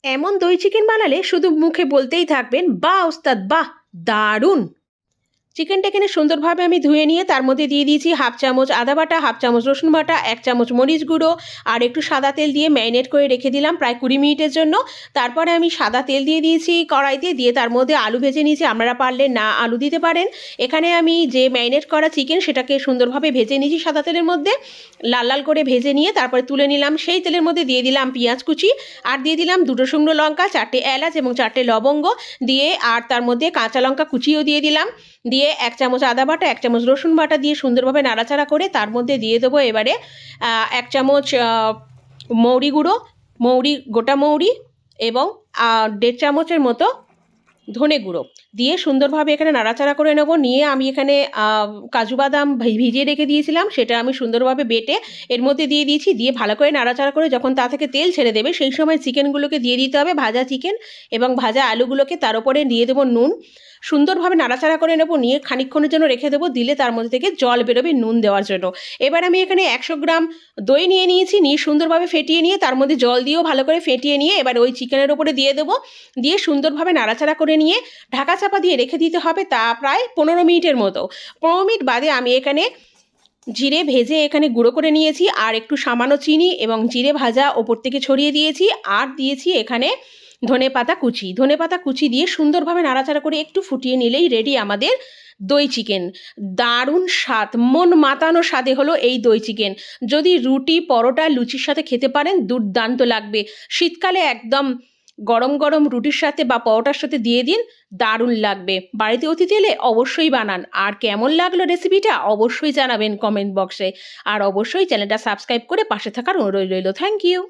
এমন দই চিকেন বানালে শুধু মুখে বলতেই থাকবেন, বাহ ওস্তাদ বাহ, দারুণ। চিকেনটা এখানে সুন্দরভাবে আমি ধুয়ে নিয়ে তার মধ্যে দিয়ে দিয়েছি হাফ চামচ আদা বাটা, হাফ চামচ রসুন বাটা, 1 চামচ মরিচ গুঁড়ো আর একটু সাদা তেল দিয়ে ম্যারিনেট করে রেখে দিলাম প্রায় 20 মিনিটের জন্য। তারপরে আমি সাদা তেল দিয়ে দিয়েছি কড়াইতে, দিয়ে তার মধ্যে আলু ভেজে নিয়েছি। আপনারা পারলে না আলু দিতে পারেন। এখানে আমি যে ম্যারিনেট করা চিকেন সেটাকে সুন্দরভাবে ভেজে নিয়েছি সাদা তেলের মধ্যে, লাল লাল করে ভেজে নিয়ে তারপরে তুলে নিলাম। সেই তেলের মধ্যে দিয়ে দিলাম পেঁয়াজ কুচি আর দিয়ে দিলাম 2টো শুকনো লঙ্কা, 4টে এলাচ এবং 4টে লবঙ্গ দিয়ে, আর তার মধ্যে কাঁচা লঙ্কা কুচিও দিয়ে দিলাম। দিয়ে 1 চামচ আদা বাটা, 1 চামচ রসুন বাটা দিয়ে সুন্দরভাবে নাড়াচাড়া করে তার মধ্যে দিয়ে দেবো এবারে 1 চামচ মৌরি গুঁড়ো, গোটা মৌরি এবং 1.5 চামচের মতো ধনে গুঁড়ো দিয়ে সুন্দরভাবে এখানে নাড়াচাড়া করে নেব। নিয়ে আমি এখানে কাজু বাদাম ভিজিয়ে রেখে দিয়েছিলাম, সেটা আমি সুন্দরভাবে বেটে এর মধ্যে দিয়ে দিয়েছি। দিয়ে ভালো করে নাড়াচাড়া করে যখন তা থেকে তেল ছেড়ে দেবে সেই সময় চিকেনগুলোকে দিয়ে দিতে হবে, ভাজা চিকেন এবং ভাজা আলুগুলোকে। তার উপরে দিয়ে দেবো নুন, সুন্দরভাবে নাড়াচাড়া করে নেব। নিয়ে খানিকক্ষণের জন্য রেখে দেবো, দিলে তার মধ্যে থেকে জল বেরোবে নুন দেওয়ার জন্য। এবার আমি এখানে 100 গ্রাম দই নিয়ে নিয়েছি, নিয়ে সুন্দরভাবে ফেটিয়ে নিয়ে তার মধ্যে জল দিয়েও ভালো করে ফেটিয়ে নিয়ে এবার ওই চিকেনের ওপরে দিয়ে দেবো। দিয়ে সুন্দরভাবে নাড়াচাড়া করে নিয়ে ঢাকা চাপা দিয়ে রেখে দিতে হবে, তা প্রায় 15 মিনিটের মতো। 15 মিনিট বাদে আমি এখানে জিরে ভেজে এখানে গুঁড়ো করে নিয়েছি আর একটু সামান্য চিনি এবং জিরে ভাজা ওপর থেকে ছড়িয়ে দিয়েছি। আর দিয়েছি এখানে ধনেপাতা কুচি দিয়ে সুন্দরভাবে নাড়াচাড়া করে একটু ফুটিয়ে নিলেই রেডি আমাদের দই চিকেন। দারুণ স্বাদ, মন মাতানো স্বাদে হলো এই দই চিকেন। যদি রুটি, পরোটা, লুচির সাথে খেতে পারেন দুর্দান্ত লাগবে। শীতকালে একদম গরম গরম রুটির সাথে বা পরোটার সাথে দিয়ে দিন, দারুণ লাগবে। বাড়িতে অতিথি এলে অবশ্যই বানান। আর কেমন লাগলো রেসিপিটা অবশ্যই জানাবেন কমেন্ট বক্সে। আর অবশ্যই চ্যানেলটা সাবস্ক্রাইব করে পাশে থাকার অনুরোধ রইল। Thank you.